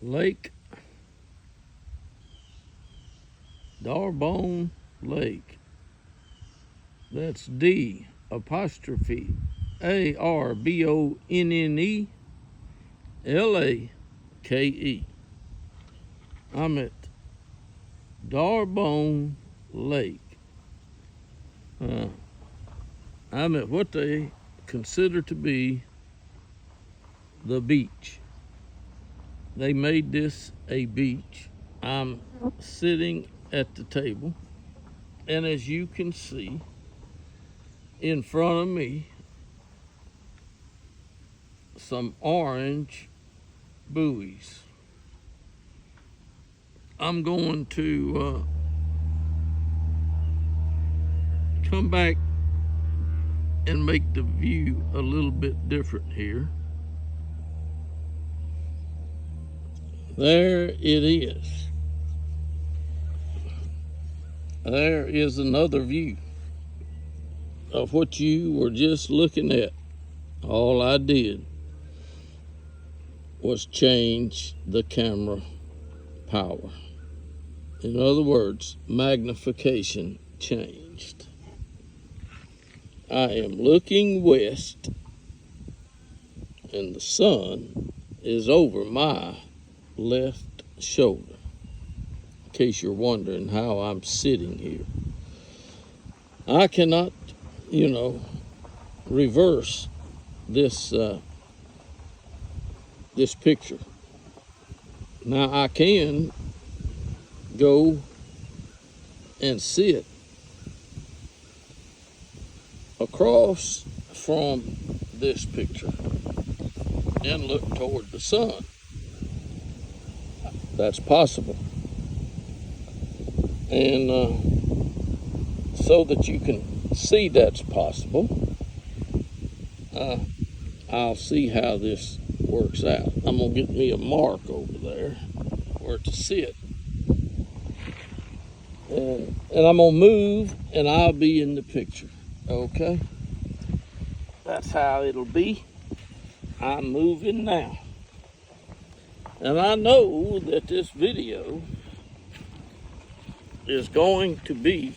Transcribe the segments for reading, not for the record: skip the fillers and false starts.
Lake Darbone Lake. That's D apostrophe ARBONNE LAKE. I'm at Darbone Lake. I'm at what they consider to be the beach. They made this a beach. I'm sitting at the table, and as you can see, in front of me, some orange buoys. I'm going to come back and make the view a little bit different here. There it is. There is another view of what you were just looking at. All I did was change the camera power. In other words, magnification changed. I am looking west, and the sun is over my left shoulder, in case you're wondering how I'm sitting here. I cannot, reverse this this picture. Now I can go and sit across from this picture and look toward the sun. That's possible. And so that you can see that's possible, I'll see how this works out. I'm going to get me a mark over there where to sit. And I'm going to move, and I'll be in the picture. Okay? That's how it'll be. I'm moving now. And I know that this video is going to be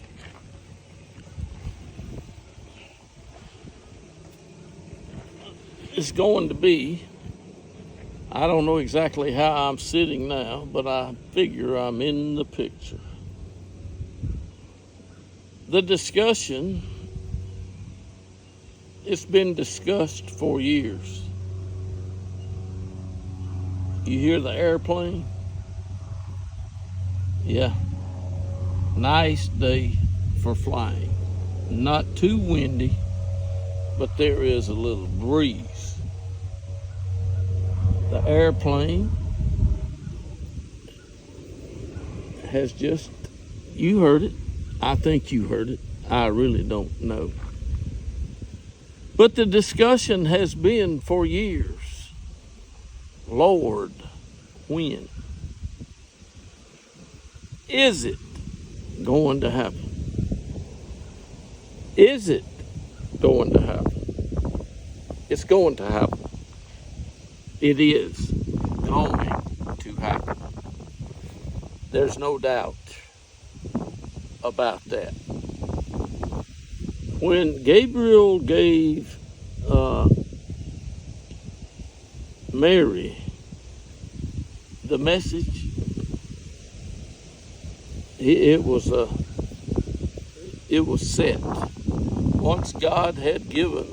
I don't know exactly how I'm sitting now, but I figure I'm in the picture. The discussion, it's been discussed for years. You hear the airplane? Yeah. Nice day for flying. Not too windy, but there is a little breeze. The airplane has just, you heard it. I think you heard it. I really don't know. But the discussion has been for years. Lord, when is it going to happen? Is it going to happen? It's going to happen. It is going to happen. There's no doubt about that. When Gabriel gave Mary the message, it was set. Once God had given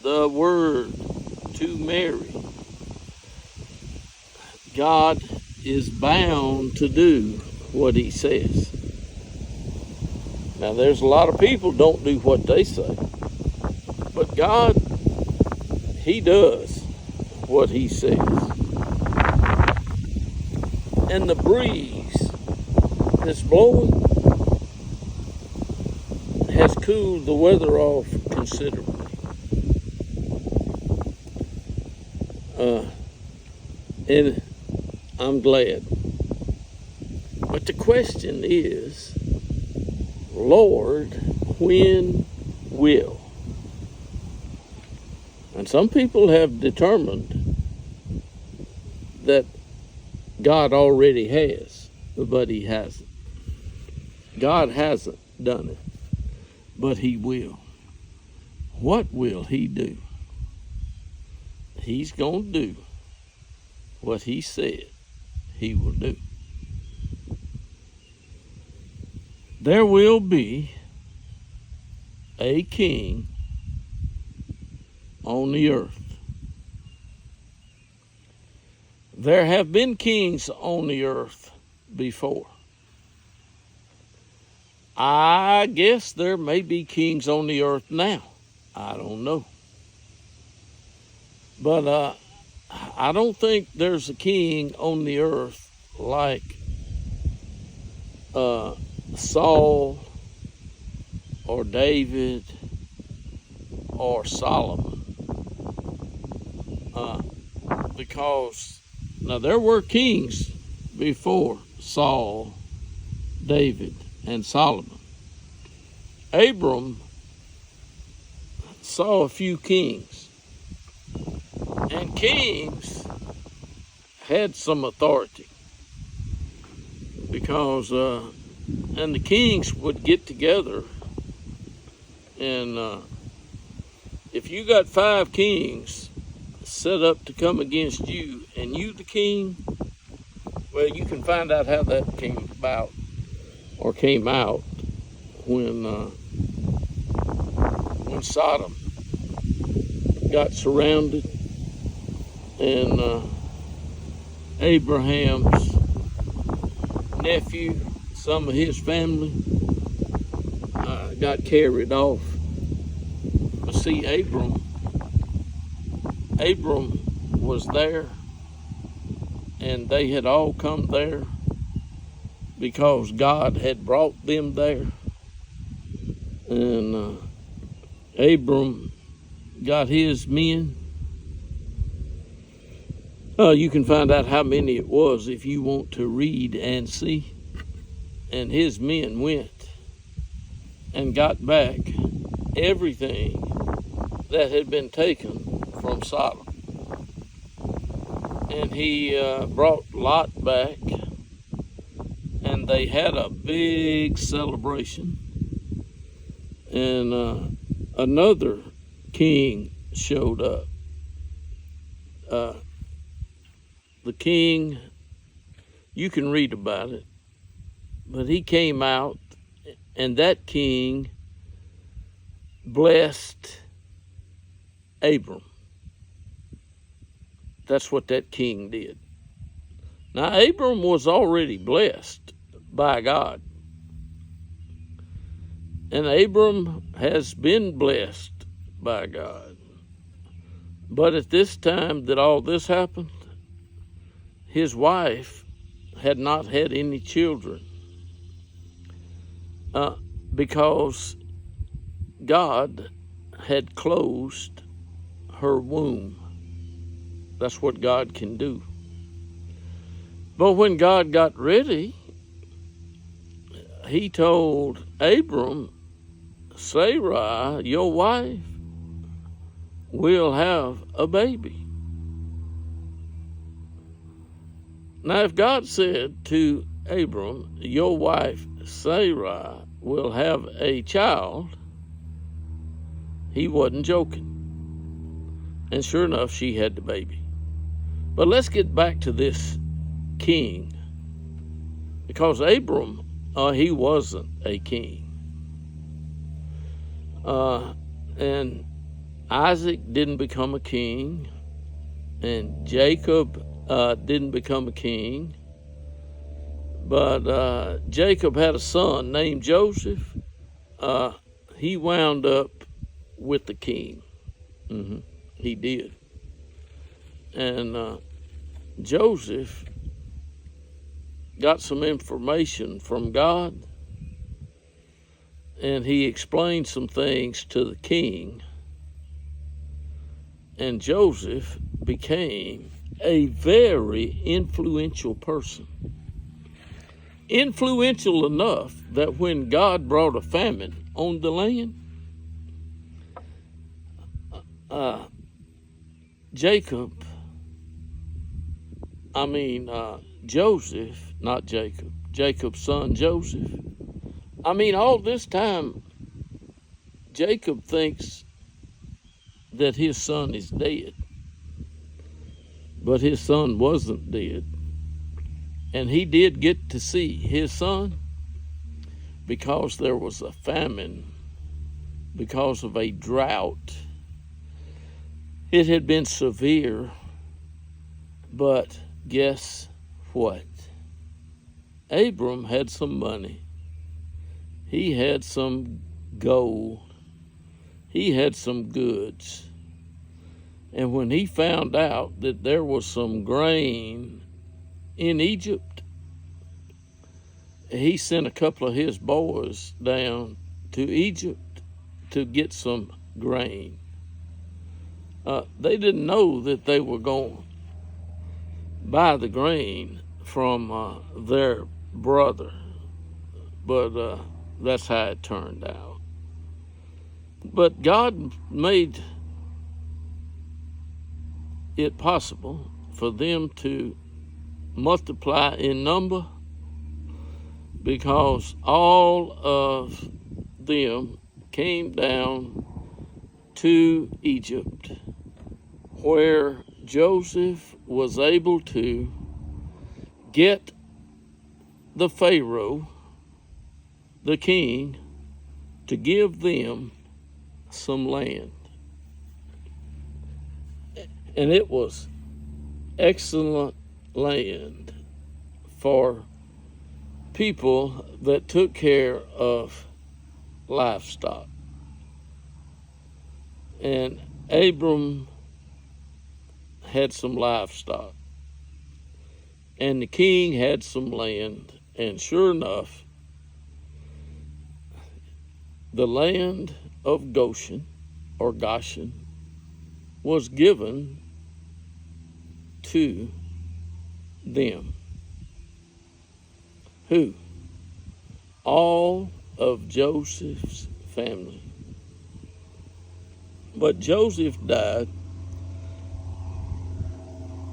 the word to Mary, God is bound to do what he says. Now, there's a lot of people don't do what they say, but God, he does what he says. And the breeze that's blowing has cooled the weather off considerably. And I'm glad. But the question is, Lord, when will? And some people have determined that God already has, but he hasn't. God hasn't done it, but he will. What will he do? He's going to do what he said he will do. There will be a king on the earth. There have been kings on the earth before. I guess there may be kings on the earth now. I don't know. But I don't think there's a king on the earth like Saul or David or Solomon. Because now there were kings before Saul, David, and Solomon. Abram saw a few kings, and kings had some authority because and the kings would get together, and if you got 5 kings set up to come against you and you the king, well, you can find out how that came about or came out when Sodom got surrounded, and Abraham's nephew, some of his family, got carried off. But see, Abram was there, and they had all come there because God had brought them there. And Abram got his men. You can find out how many it was if you want to read and see. And his men went and got back everything that had been taken from Sodom. And he brought Lot back, and they had a big celebration. And another king showed up. The king, you can read about it, but he came out, and that king blessed Abram. That's what that king did. Now, Abram was already blessed by God. And Abram has been blessed by God. But at this time that all this happened, his wife had not had any children because God had closed her womb. That's what God can do. But when God got ready, he told Abram, Sarai, your wife, will have a baby. Now, if God said to Abram, your wife, Sarai, will have a child, he wasn't joking. And sure enough, she had the baby. But let's get back to this king. Because Abram, he wasn't a king. And Isaac didn't become a king. And Jacob didn't become a king. But Jacob had a son named Joseph. He wound up with the king. He did. And Joseph got some information from God, and he explained some things to the king, and Joseph became a very influential person. Influential enough that when God brought a famine on the land, Jacob Joseph, not Jacob, Jacob's son Joseph. All this time, Jacob thinks that his son is dead, but his son wasn't dead. And he did get to see his son because there was a famine, because of a drought. It had been severe, but guess what? Abram had some money. He had some gold. He had some goods. And when he found out that there was some grain in Egypt, he sent a couple of his boys down to Egypt to get some grain. They didn't know that they were going to buy the grain from their brother, but that's how it turned out. But God made it possible for them to multiply in number, because all of them came down to Egypt, where Joseph was able to get the Pharaoh, the king, to give them some land. And it was excellent land for people that took care of livestock. And Abram had some livestock, and the king had some land, and sure enough, the land of Goshen, or Goshen, was given to them. Who? All of Joseph's family. But Joseph died,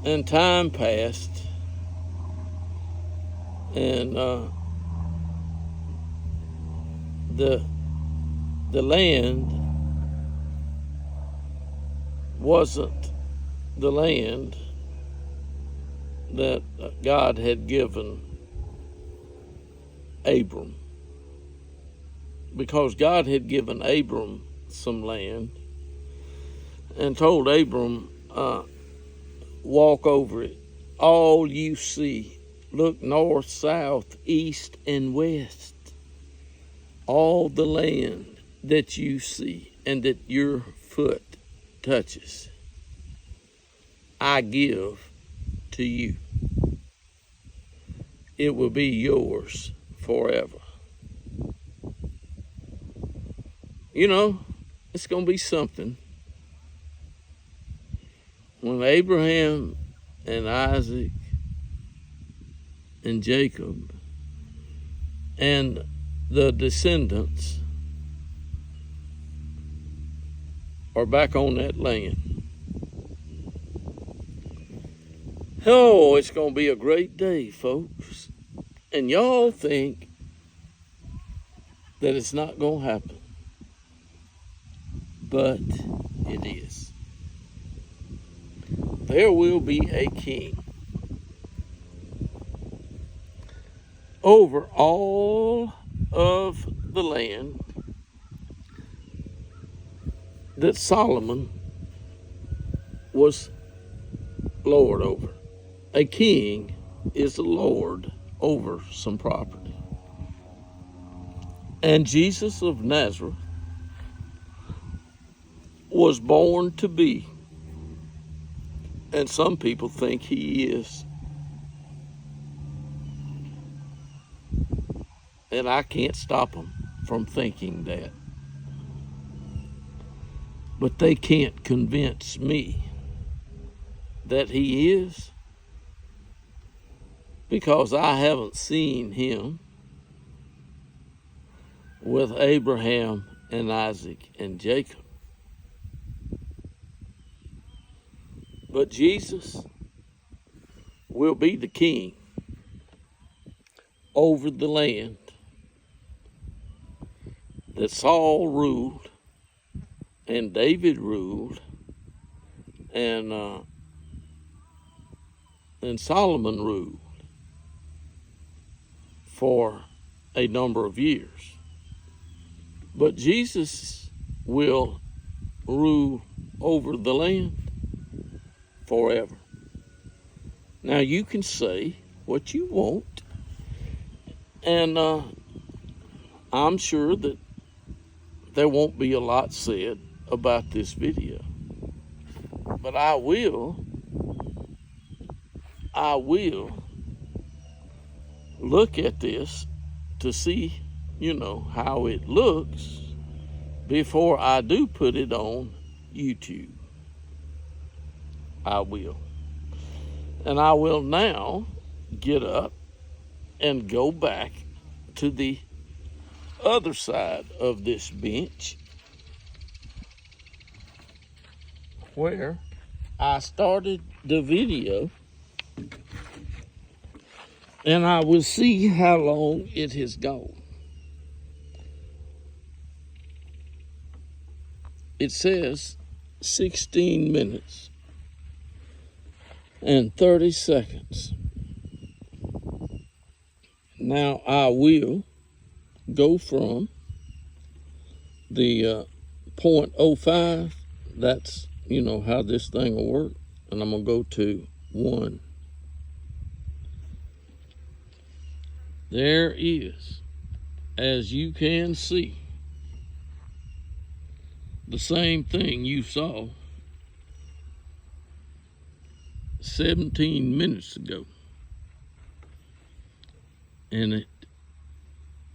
and time passed, and the land wasn't the land that God had given Abram, because God had given Abram some land and told Abram, walk over it. All you see, look north, south, east, and west. All the land that you see and that your foot touches, I give to you. It will be yours forever. You know, it's going to be something when Abraham and Isaac and Jacob and the descendants are back on that land. Oh, it's going to be a great day, folks. And y'all think that it's not going to happen. But it is. There will be a king over all of the land that Solomon was Lord over. A king is the Lord over some property. And Jesus of Nazareth was born to be, and some people think he is. And I can't stop them from thinking that. But they can't convince me that he is, because I haven't seen him with Abraham and Isaac and Jacob. But Jesus will be the king over the land that Saul ruled and David ruled and Solomon ruled for a number of years. But Jesus will rule over the land forever. Now you can say what you want, and I'm sure that there won't be a lot said about this video, but I will look at this to see, how it looks before I do put it on YouTube. I will. And I will now get up and go back to the other side of this bench where I started the video, and I will see how long it has gone. It says 16 minutes and 30 seconds. Now I will go from the 0.05, that's, how this thing will work, and I'm gonna go to 1. There is, as you can see, the same thing you saw 17 minutes ago. And